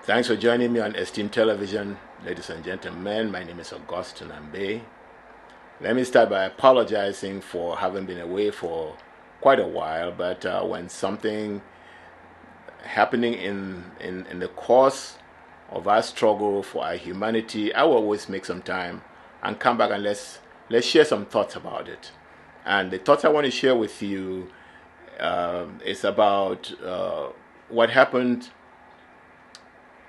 Thanks for joining me on Esteem Television, ladies and gentlemen. My name is Augustine Ambe. Let me start by apologizing for having been away for quite a while, but when something happening in the course of our struggle for our humanity, I will always make some time and come back and let's share some thoughts about it. And the thoughts I want to share with you is about what happened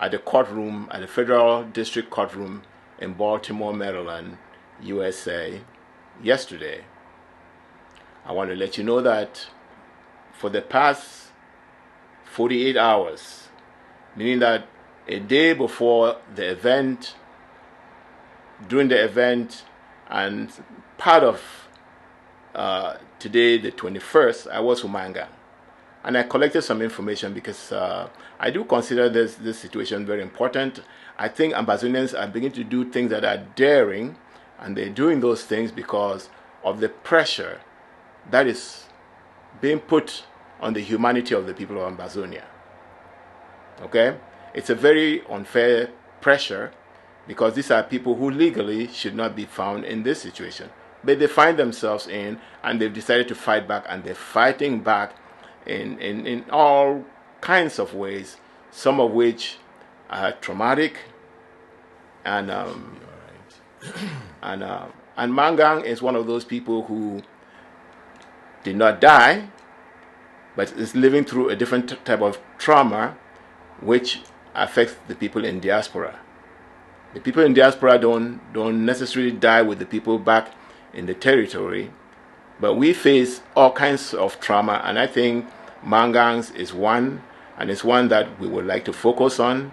at the courtroom, at the federal district courtroom in Baltimore, Maryland, USA, yesterday. I want to let you know that for the past 48 hours, meaning that a day before the event, during the event, and part of today, the 21st, I was with Mangan. And I collected some information because I do consider this situation very important. I think Ambazonians are beginning to do things that are daring, and they're doing those things because of the pressure that is being put on the humanity of the people of Ambazonia. Okay? It's a very unfair pressure because these are people who legally should not be found in this situation. But they find themselves in, and they've decided to fight back, and they're fighting back in all kinds of ways, some of which are traumatic, and and Mangan is one of those people who did not die, but is living through a different type of trauma, which affects the people in diaspora. The people in diaspora don't necessarily die with the people back in the territory, but we face all kinds of trauma, and I think Mangan's is one, and it's one that we would like to focus on.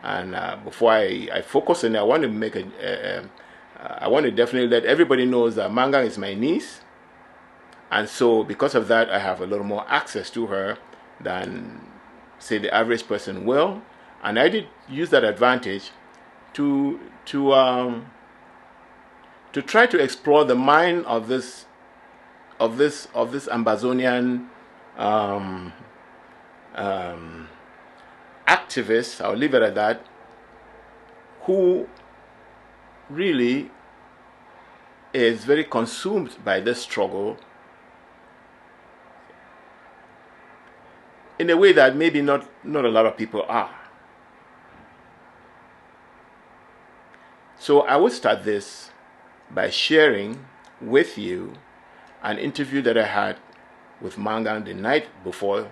And before I focus on it, I want to make I want to definitely let everybody know that Mangan is my niece, and so because of that, I have a little more access to her than, say, the average person will. And I did use that advantage to try to explore the mind of this Ambazonian activist, I'll leave it at that, who really is very consumed by this struggle in a way that maybe not a lot of people are. So I will start this by sharing with you an interview that I had with Mangan the night before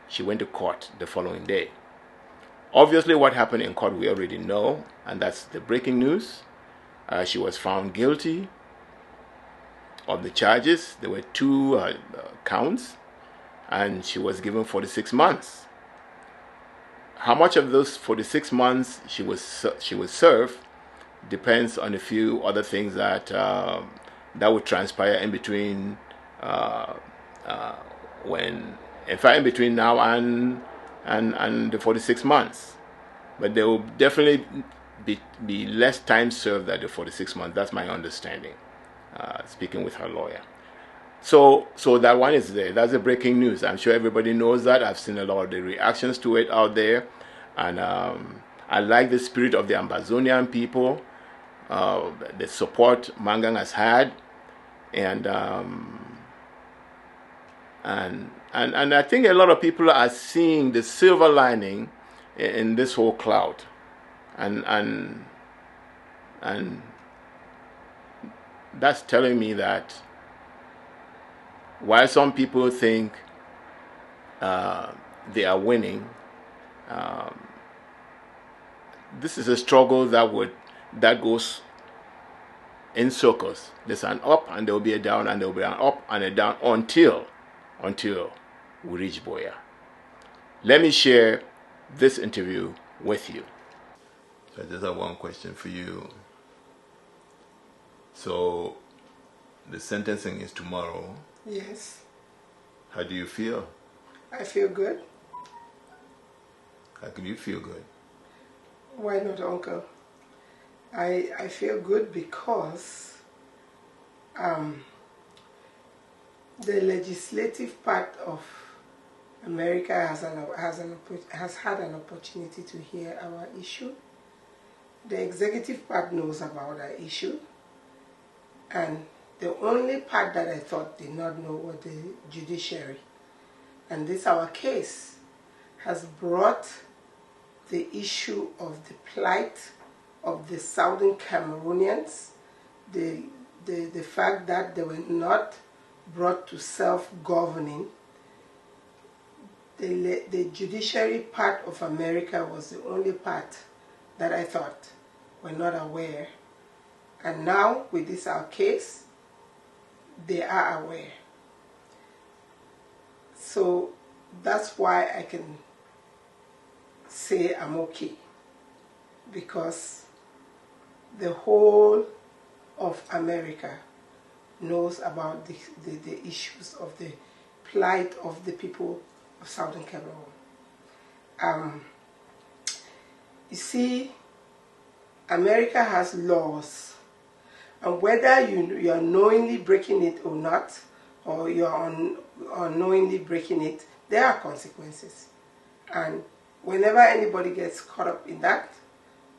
she went to court the following day. Obviously, what happened in court we already know, and that's the breaking news. She was found guilty of the charges. There were two counts, and she was given 46 months. How much of those 46 months she was served depends on a few other things that would transpire in between in between now and the 46 months. But there will definitely be less time served than the 46 months. That's my understanding, speaking with her lawyer. So that one is there. That's the breaking news. I'm sure everybody knows that. I've seen a lot of the reactions to it out there. And I like the spirit of the Ambazonian people, the support Mangan has had. And I think a lot of people are seeing the silver lining in this whole cloud. And that's telling me that while some people think they are winning, this is a struggle that goes in circles. There's an up, and there will be a down, and there will be an up and a down until we reach Boya. Let me share this interview with you. So I just have one question for you. So the sentencing is tomorrow. Yes. How do you feel? I feel good. How can you feel good? Why not, Uncle? I feel good because the legislative part of America has had an opportunity to hear our issue. The executive part knows about our issue, and the only part that I thought did not know was the judiciary. And this our case has brought the issue of the plight of the southern Cameroonians, the fact that they were not brought to self-governing. The judiciary part of America was the only part that I thought were not aware. And now, with this our case, they are aware. So that's why I can say I'm okay, because the whole of America knows about the issues of the plight of the people of Southern Cameroon. You see, America has laws, and whether you are knowingly breaking it or not, or you are unknowingly breaking it, there are consequences. And whenever anybody gets caught up in that,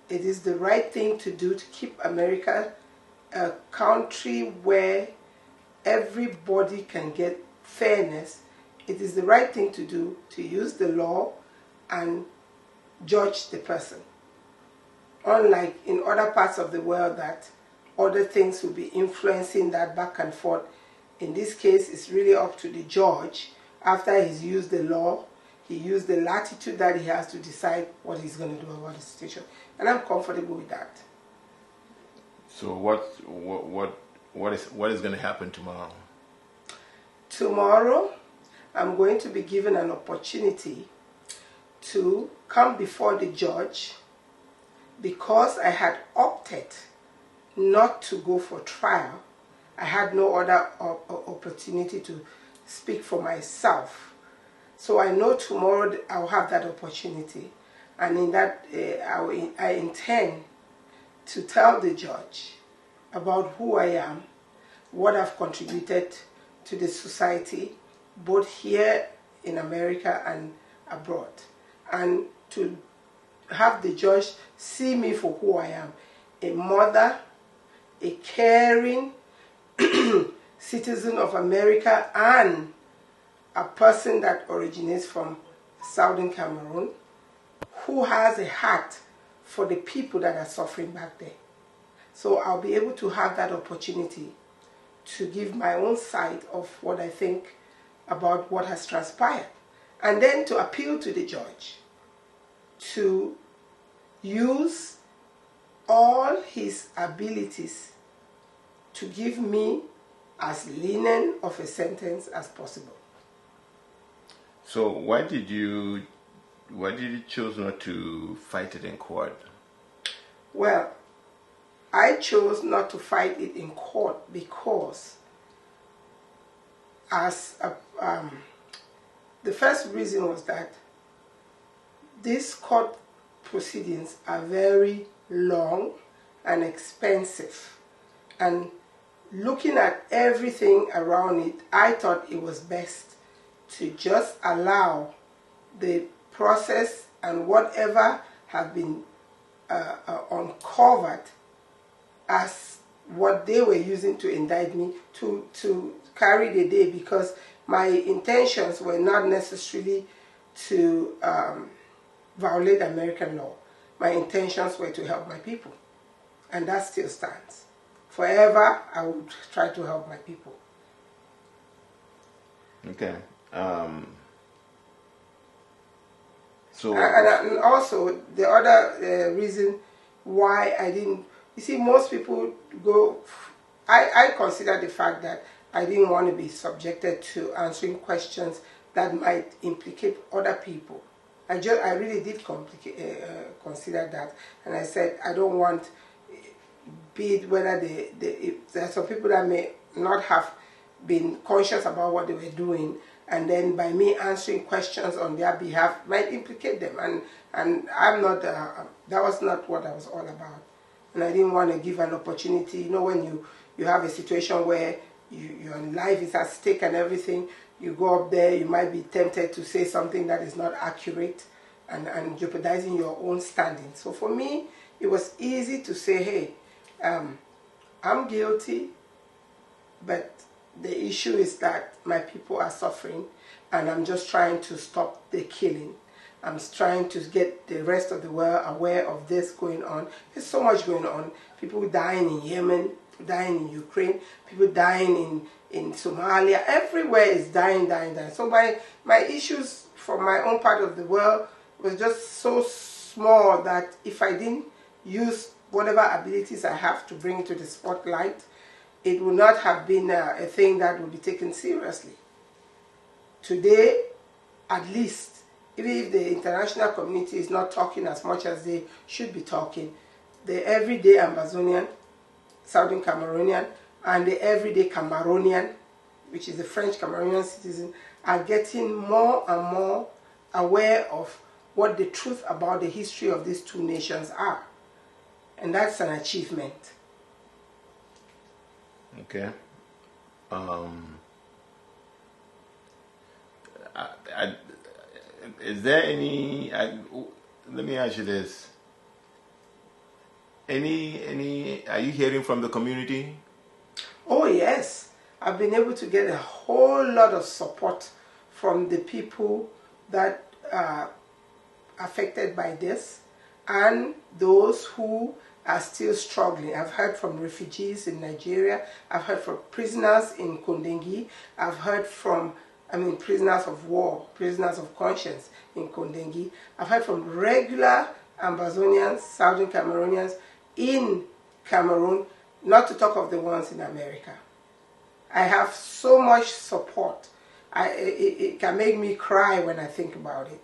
it is the right thing to do to keep America a country where everybody can get fairness. It is the right thing to do to use the law and judge the person. Unlike in other parts of the world that other things will be influencing that back and forth. In this case, it's really up to the judge. After he's used the law, he used the latitude that he has to decide what he's going to do about the situation. And I'm comfortable with that. So what is going to happen tomorrow? Tomorrow, I'm going to be given an opportunity to come before the judge, because I had opted not to go for trial. I had no other opportunity to speak for myself. So I know tomorrow I'll have that opportunity. And in that, I intend to tell the judge about who I am, what I've contributed to the society, both here in America and abroad. And to have the judge see me for who I am, a mother, a caring citizen of America, and a person that originates from Southern Cameroon, who has a heart for the people that are suffering back there. So I'll be able to have that opportunity to give my own side of what I think about what has transpired, and then to appeal to the judge to use all his abilities to give me as lenient of a sentence as possible. So why did you choose not to fight it in court? Well, I chose not to fight it in court because the first reason was that these court proceedings are very long and expensive, and looking at everything around it, I thought it was best to just allow the process and whatever have been uncovered as what they were using to indict me to carry the day, because my intentions were not necessarily to violate American law. My intentions were to help my people, and that still stands. Forever, I would try to help my people. Okay. And also, the other reason why I didn't... You see, most people go... I consider the fact that I didn't want to be subjected to answering questions that might implicate other people. I really did consider that, and I said I don't want, be it whether there are some people that may not have been conscious about what they were doing, and then by me answering questions on their behalf might implicate them, and I'm not. That was not what I was all about, and I didn't want to give an opportunity. You know, when you have a situation where your life is at stake and everything, You go up there, you might be tempted to say something that is not accurate and jeopardizing your own standing. So for me, it was easy to say, hey, I'm guilty, but the issue is that my people are suffering and I'm just trying to stop the killing. I'm trying to get the rest of the world aware of this going on. There's so much going on. People dying in Yemen, people dying in Ukraine, people dying in Somalia. Everywhere is dying. So my issues from my own part of the world was just so small that if I didn't use whatever abilities I have to bring it to the spotlight, it would not have been a thing that would be taken seriously. Today, at least, even if the international community is not talking as much as they should be talking, the everyday Ambazonian, Southern Cameroonian, and the everyday Cameroonian, which is a French Cameroonian citizen, are getting more and more aware of what the truth about the history of these two nations are. And that's an achievement. Okay. Is there any? Let me ask you this. Any? Are you hearing from the community? Oh yes, I've been able to get a whole lot of support from the people that are affected by this, and those who are still struggling. I've heard from refugees in Nigeria. I've heard from prisoners in Kondengi. I've heard from prisoners of war, prisoners of conscience in Kondengi. I've heard from regular Ambazonians, Southern Cameroonians in Cameroon, not to talk of the ones in America. I have so much support. It can make me cry when I think about it.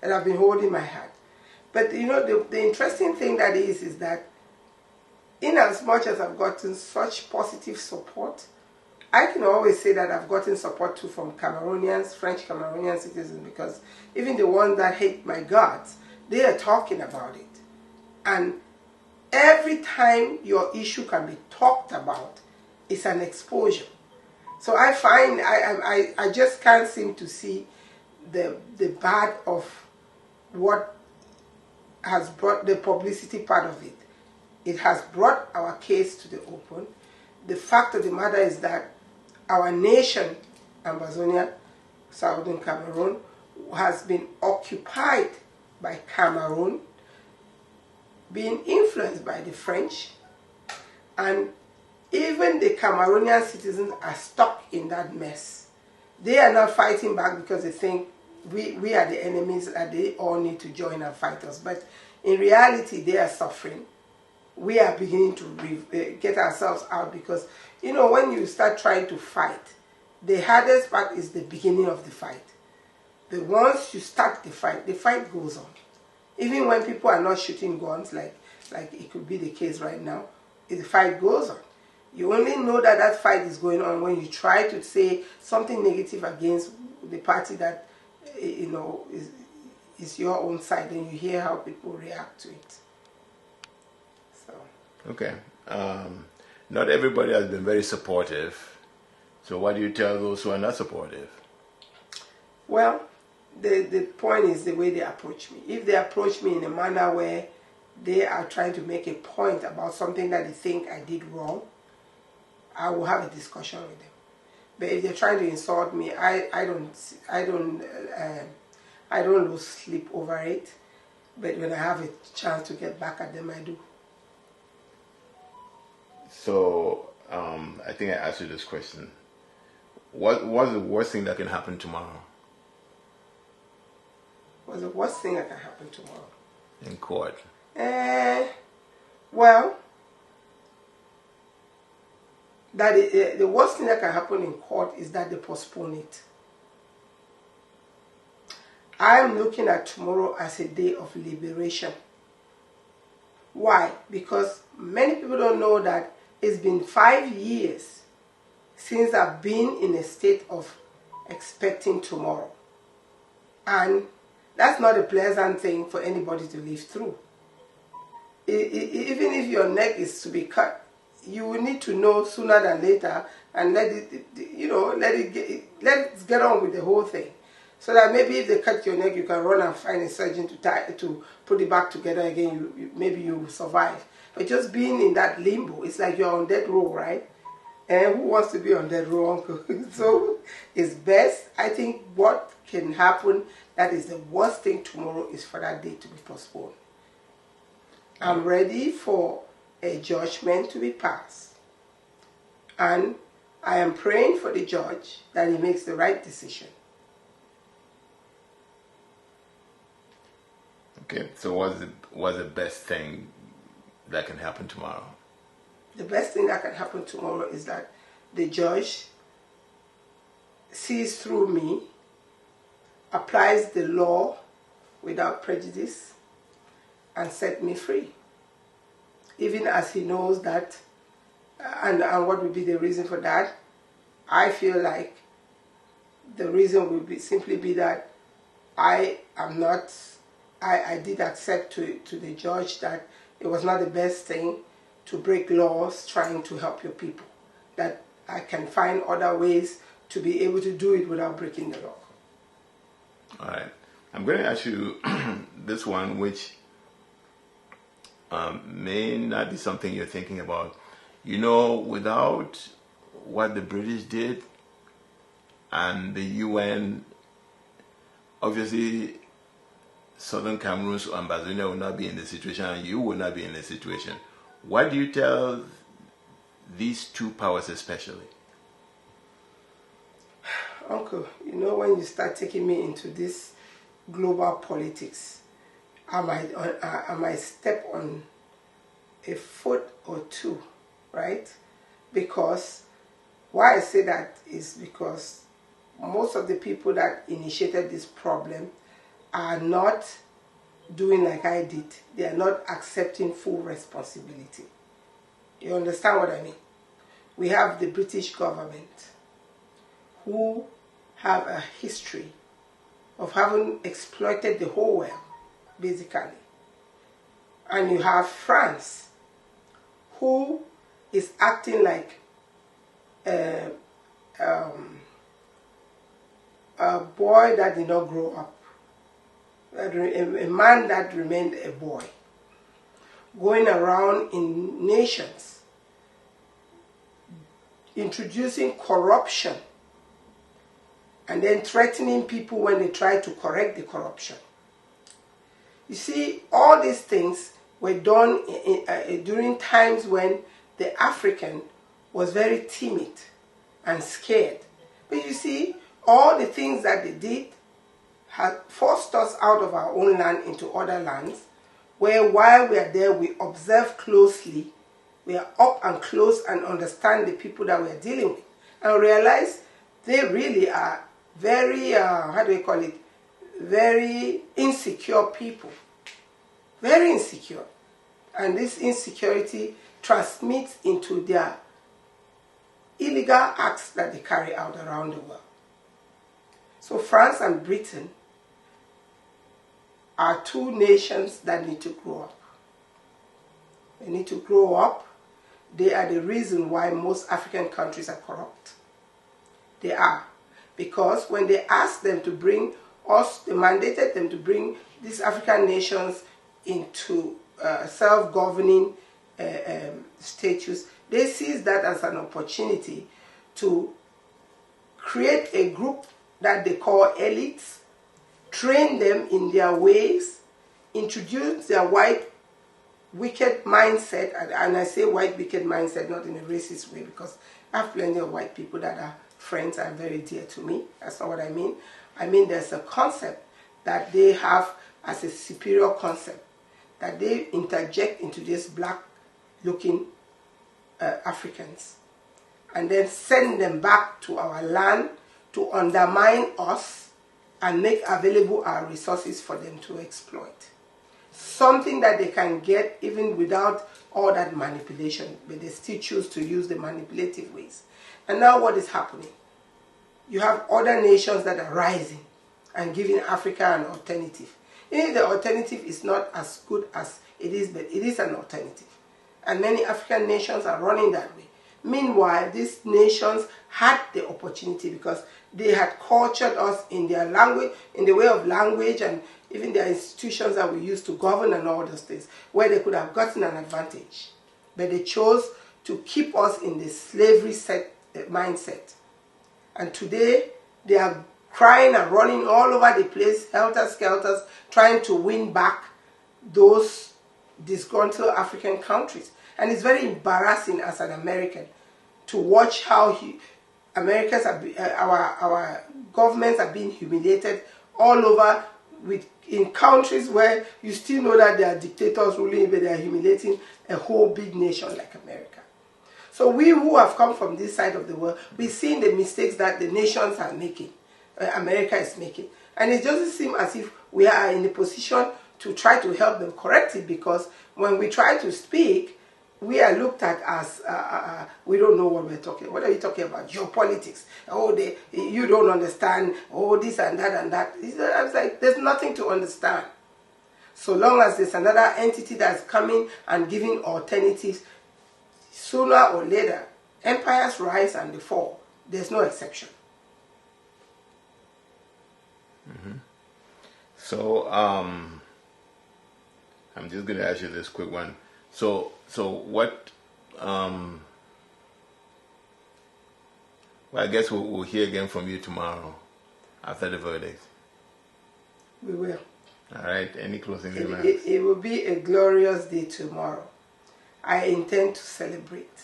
And I've been holding my heart. But you know, the interesting thing that is that in as much as I've gotten such positive support, I can always say that I've gotten support too from Cameroonians, French Cameroonian citizens, because even the ones that hate my guts, they are talking about it. And every time your issue can be talked about, it's an exposure. So I find I just can't seem to see the bad of what has brought the publicity part of it. It has brought our case to the open. The fact of the matter is that our nation, Ambazonia, Southern Cameroon, has been occupied by Cameroon, being influenced by the French, and even the Cameroonian citizens are stuck in that mess. They are not fighting back because they think we are the enemies and they all need to join and fight us. But in reality, they are suffering. We are beginning to get ourselves out because, you know, when you start trying to fight, the hardest part is the beginning of the fight. But once you start the fight goes on. Even when people are not shooting guns, like it could be the case right now, the fight goes on. You only know that that fight is going on when you try to say something negative against the party that, you know, is your own side, and you hear how people react to it. So. Okay. Not everybody has been very supportive. So what do you tell those who are not supportive? Well, the point is the way they approach me. If they approach me in a manner where they are trying to make a point about something that they think I did wrong, I will have a discussion with them. But if they're trying to insult me, I don't lose sleep over it. But when I have a chance to get back at them, I do. So I think I asked you this question. What's the worst thing that can happen tomorrow? What's the worst thing that can happen tomorrow? In court. Well, the worst thing that can happen in court is that they postpone it. I'm looking at tomorrow as a day of liberation. Why? Because many people don't know that it's been 5 years since I've been in a state of expecting tomorrow. And that's not a pleasant thing for anybody to live through. Even if your neck is to be cut, you will need to know sooner than later, and let's get on with the whole thing. So that maybe if they cut your neck, you can run and find a surgeon to put it back together again. Maybe you survive. But just being in that limbo, it's like you're on death row, right? And who wants to be on death row, uncle? So it's best. I think what can happen, that is the worst thing tomorrow, is for that day to be postponed. I'm ready for a judgment to be passed. And I am praying for the judge that he makes the right decision. Okay, so what's the best thing that can happen tomorrow? The best thing that can happen tomorrow is that the judge sees through me, applies the law without prejudice, and set me free. Even as he knows that, and what would be the reason for that? I feel like the reason will simply be that I did accept to the judge that it was not the best thing to break laws trying to help your people. That I can find other ways to be able to do it without breaking the law. All right. I'm going to ask you this one, which may not be something you're thinking about. You know, without what the British did and the UN, obviously Southern Cameroon's Ambazonian will not be in the situation, and you will not be in the situation. What do you tell these two powers especially? Uncle, you know, when you start taking me into this global politics, I might step on a foot or two, right? Because why I say that is because most of the people that initiated this problem are not doing like I did. They are not accepting full responsibility. You understand what I mean? We have the British government who have a history of having exploited the whole world, basically. And you have France, who is acting like a boy that did not grow up, a man that remained a boy, going around in nations, introducing corruption, and then threatening people when they try to correct the corruption. You see, all these things were done during times when the African was very timid and scared. But you see, all the things that they did had forced us out of our own land into other lands, where while we are there, we observe closely, we are up and close and understand the people that we are dealing with, and realize they really are very, very insecure people. Very insecure. And this insecurity transmits into their illegal acts that they carry out around the world. So France and Britain are two nations that need to grow up. They need to grow up. They are the reason why most African countries are corrupt. They are. Because when they asked them to bring us, they mandated them to bring these African nations into self-governing status, they seized that as an opportunity to create a group that they call elites, train them in their ways, introduce their white wicked mindset, and I say white wicked mindset not in a racist way, because I have plenty of white people that are friends and very dear to me. That's not what I mean. I mean there's a concept that they have as a superior concept that they interject into these black-looking Africans, and then send them back to our land to undermine us and make available our resources for them to exploit. Something that they can get even without all that manipulation, but they still choose to use the manipulative ways. And now what is happening? You have other nations that are rising and giving Africa an alternative. Even the alternative is not as good as it is, but it is an alternative. And many African nations are running that way. Meanwhile, these nations had the opportunity because they had cultured us in their language, in the way of language, and even their institutions that we used to govern and all those things, where they could have gotten an advantage. But they chose to keep us in the slavery mindset. And today, they are crying and running all over the place, helter-skelters, trying to win back those disgruntled African countries. And it's very embarrassing as an American to watch how our governments are being humiliated all over in countries where you still know that there are dictators ruling, but they are humiliating a whole big nation like America. So we who have come from this side of the world, we've seen the mistakes that the nations are making, America is making. And it doesn't seem as if we are in a position to try to help them correct it, because when we try to speak, we are looked at as, we don't know what we're talking about. What are you talking about? Geopolitics. Oh, you don't understand. Oh, this and that and that. I was like, there's nothing to understand. So long as there's another entity that's coming and giving alternatives, sooner or later, empires rise and they fall. There's no exception. Mm-hmm. So, I'm just going to ask you this quick one. So what, well, I guess we'll hear again from you tomorrow after the verdict. We will. All right. Any closing remarks? It will be a glorious day tomorrow. I intend to celebrate.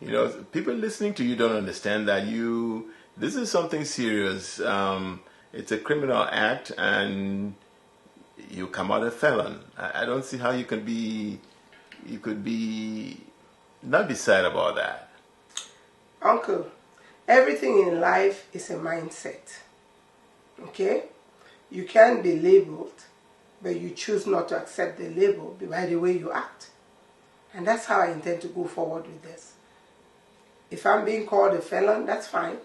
You know, people listening to you don't understand that this is something serious. It's a criminal act, and you come out a felon. I don't see how you could be not be sad about that. Uncle, everything in life is a mindset. Okay? You can be labeled, but you choose not to accept the label by the way you act. And that's how I intend to go forward with this. If I'm being called a felon, that's fine.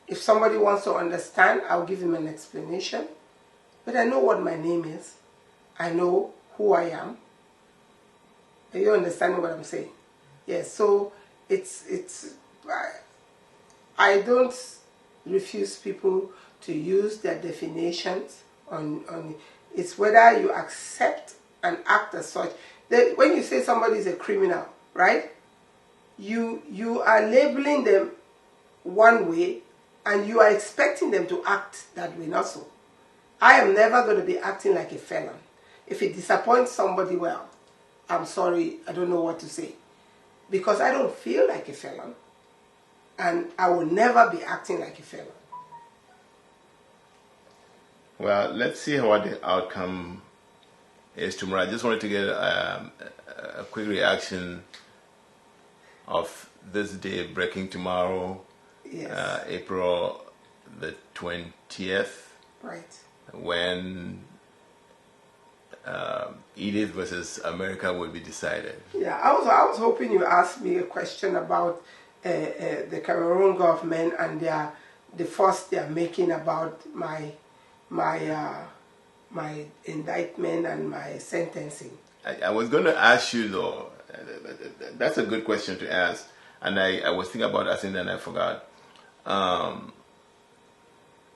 If somebody wants to understand, I'll give him an explanation. But I know what my name is. I know who I am. Are you understanding what I'm saying? Yes, so I don't refuse people to use their definitions on it's whether you accept and act as such. When you say somebody is a criminal, right? You are labeling them one way and you are expecting them to act that way, not so. I am never going to be acting like a felon. If it disappoints somebody, well, I'm sorry, I don't know what to say. Because I don't feel like a felon. And I will never be acting like a felon. Well, let's see what the outcome is tomorrow. I just wanted to get a quick reaction of this day breaking tomorrow, yes. April the 20th. Right. When Edith versus America will be decided. Yeah, I was hoping you asked me a question about the Cameroon government and the fuss they are making about my indictment and my sentencing. I was going to ask you though. That's a good question to ask, and I was thinking about asking and I forgot.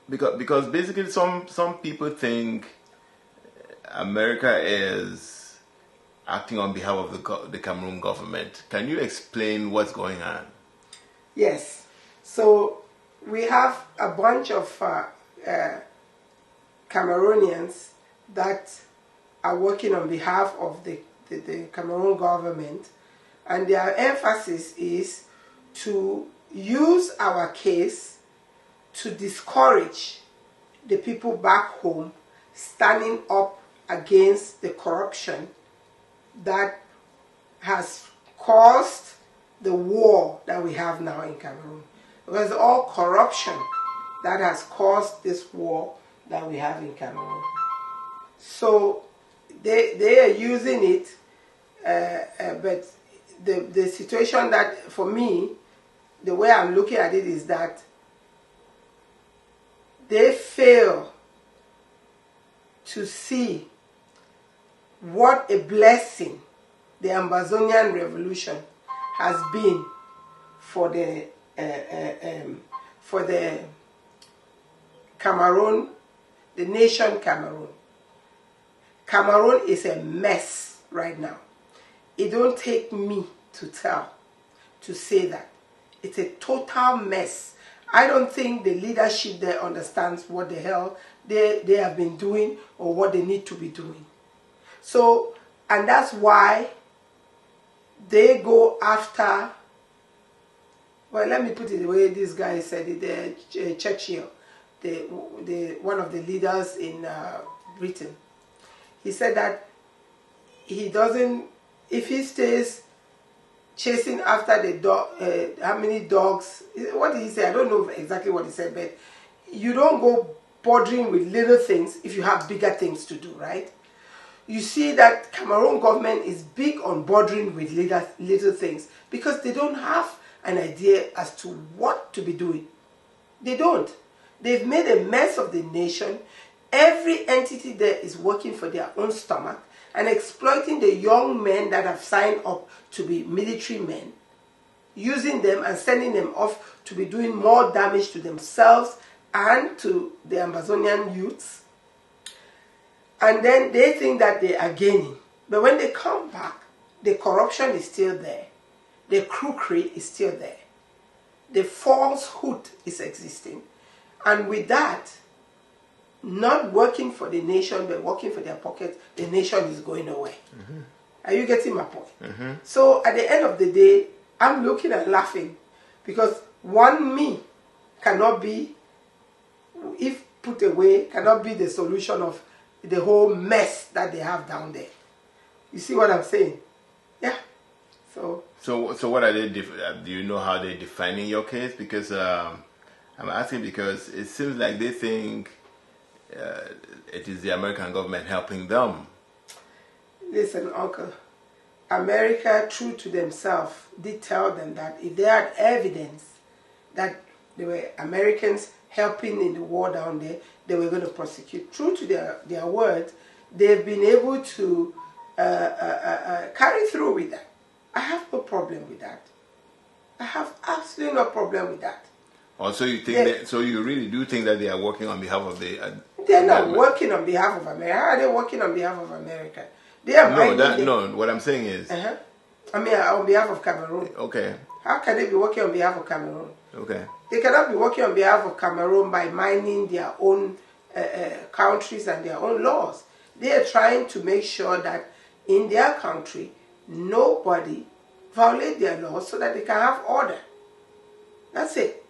Because basically some people think America is acting on behalf of the Cameroon government. Can you explain what's going on? Yes. So we have a bunch of Cameroonians that are working on behalf of the Cameroon government, and their emphasis is to use our case to discourage the people back home standing up against the corruption that has caused the war that we have now in Cameroon. It was all corruption that has caused this war that we have in Cameroon. So they are using it, but the situation that, for me, the way I'm looking at it is that they fail to see what a blessing the Ambazonian revolution has been for the Cameroon, the nation Cameroon. Cameroon is a mess right now. It don't take me to say that. It's a total mess. I don't think the leadership there understands what the hell they have been doing or what they need to be doing. So, and that's why they go after, well, let me put it the way this guy said it, Churchill, one of the leaders in Britain. He said that he doesn't, if he stays chasing after the dog, how many dogs, what did he say? I don't know exactly what he said, but you don't go bothering with little things if you have bigger things to do, right? You see that Cameroon government is big on bothering with little things because they don't have an idea as to what to be doing. They don't. They've made a mess of the nation. Every entity there is working for their own stomach and exploiting the young men that have signed up to be military men, using them and sending them off to be doing more damage to themselves and to the Ambazonian youths. And then they think that they are gaining. But when they come back, the corruption is still there. The crookery is still there. The falsehood is existing. And with that, not working for the nation, but working for their pockets, the nation is going away. Mm-hmm. Are you getting my point? Mm-hmm. So at the end of the day, I'm looking and laughing because one me cannot be, if put away, cannot be the solution of the whole mess that they have down there. You see what I'm saying? Yeah. So what are they? Do you know how they're defining your case? Because I'm asking because it seems like they think it is the American government helping them. Listen, Uncle, America, true to themselves, did tell them that if they had evidence that there were Americans helping in the war down there, they were going to prosecute. True to their word, they've been able to carry through with that. I have no problem with that. I have absolutely no problem with that. Also, you think so you really do think that they are working on behalf of the... they're not working on behalf of America. How are they working on behalf of America? They are no, what I'm saying is... I mean, on behalf of Cameroon. Okay. How can they be working on behalf of Cameroon? Okay. They cannot be working on behalf of Cameroon by minding their own countries and their own laws. They are trying to make sure that in their country, nobody violates their laws so that they can have order. That's it.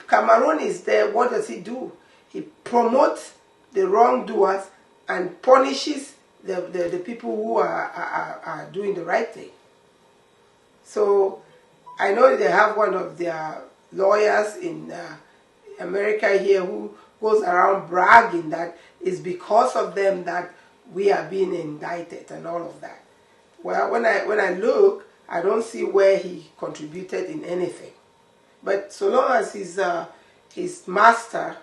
Cameroon is there. What does he do? He promotes the wrongdoers and punishes the people who are doing the right thing. So I know they have one of their lawyers in America here who goes around bragging that it's because of them that we are being indicted and all of that. Well, when I look, I don't see where he contributed in anything. But so long as his master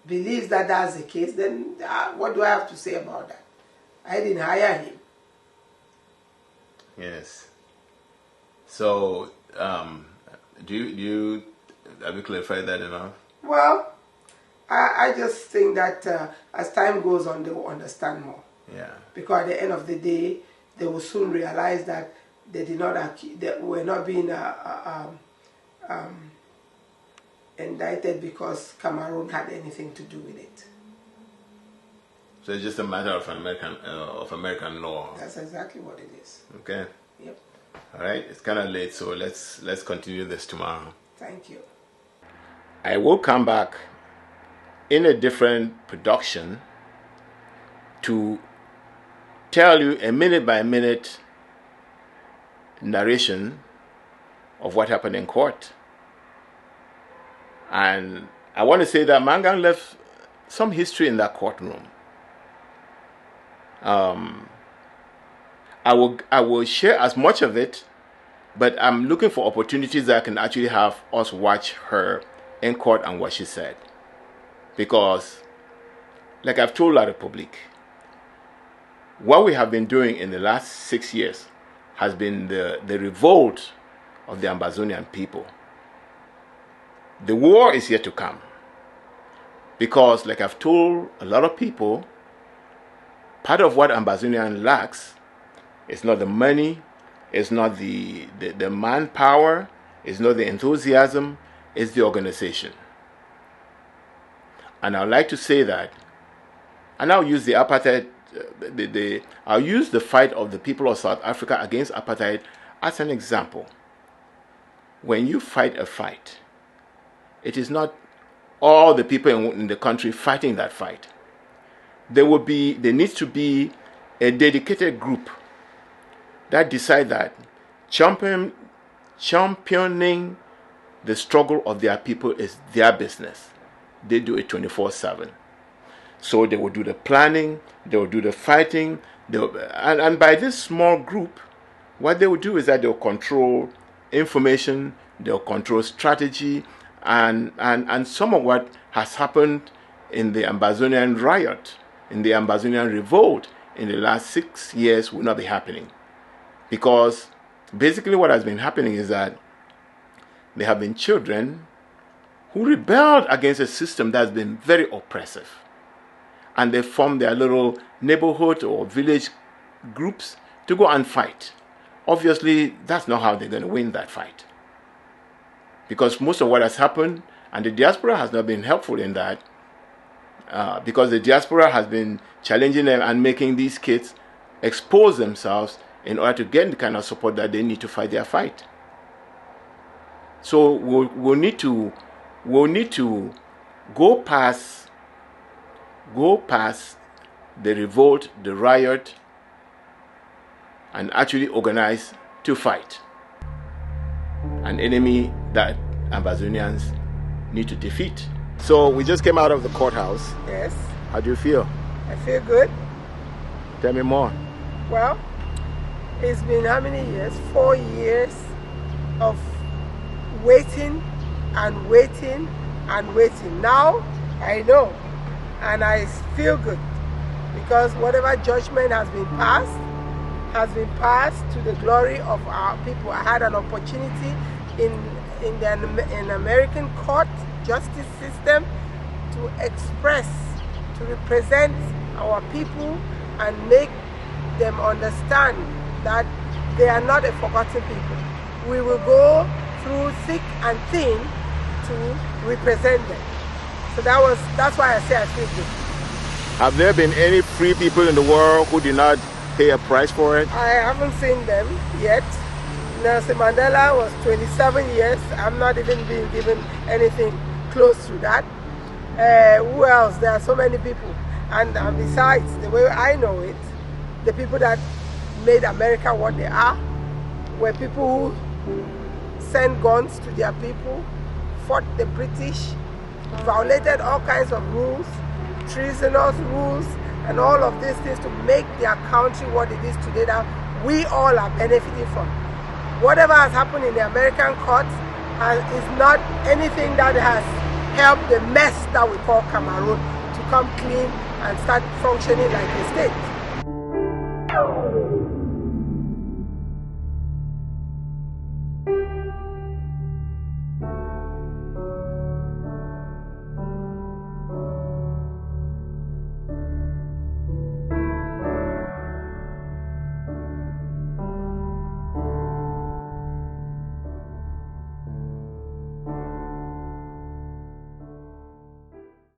believes that that's the case, then what do I have to say about that? I didn't hire him. Yes. So, do you have you clarified that enough? Well, I just think that as time goes on, they will understand more. Yeah. Because at the end of the day, they will soon realize that they were not being indicted because Cameroon had anything to do with it. So it's just a matter of American law. That's exactly what it is. Okay. Yep. All right. It's kind of late, so let's continue this tomorrow. Thank you. I will come back in a different production to tell you a minute by minute narration of what happened in court. And I want to say that Mangan left some history in that courtroom. I will share as much of it, but I'm looking for opportunities that I can actually have us watch her in court and what she said. Because, like I've told La Republique, what we have been doing in the last 6 years has been the revolt of the Ambazonian people. The war is yet to come. Because, like I've told a lot of people, part of what Ambazonian lacks is not the money, it's not the manpower, it's not the enthusiasm, it's the organization. And I'd like to say that, and I'll use the apartheid, I'll use the fight of the people of South Africa against apartheid as an example. When you fight a fight, it is not all the people in the country fighting that fight. There needs to be a dedicated group that decide that championing the struggle of their people is their business. They do it 24/7. So they will do the planning, they will do the fighting, and by this small group, what they will do is that they'll control information, they'll control strategy, and some of what has happened in the Ambazonian riot, in the Ambazonian revolt in the last 6 years will not be happening. Because basically what has been happening is that there have been children who rebelled against a system that has been very oppressive. And they formed their little neighborhood or village groups to go and fight. Obviously, that's not how they're going to win that fight. Because most of what has happened, and the diaspora has not been helpful in that, because the diaspora has been challenging them and making these kids expose themselves in order to get the kind of support that they need to fight their fight. So we'll need to go past the revolt, the riot, and actually organize to fight an enemy that Ambazonians need to defeat. So we just came out of the courthouse. Yes. How do you feel? I feel good. Tell me more. Well, it's been how many years? 4 years of waiting and waiting and waiting. Now I know, and I feel good, because whatever judgment has been passed to the glory of our people. I had an opportunity in the American court justice system to express, to represent our people and make them understand that they are not a forgotten people. We will go through thick and thin to represent them. So that's why I say I feel good. Have there been any free people in the world who did not pay a price for it? I haven't seen them yet. Nelson Mandela was 27 years. I'm not even being given anything close to that. Who else? There are so many people. And besides, the way I know it, the people that made America what they are were people who sent guns to their people, fought the British, violated all kinds of rules, treasonous rules, and all of these things to make their country what it is today that we all are benefiting from. Whatever has happened in the American courts is not anything that has helped the mess that we call Cameroon to come clean and start functioning like a state.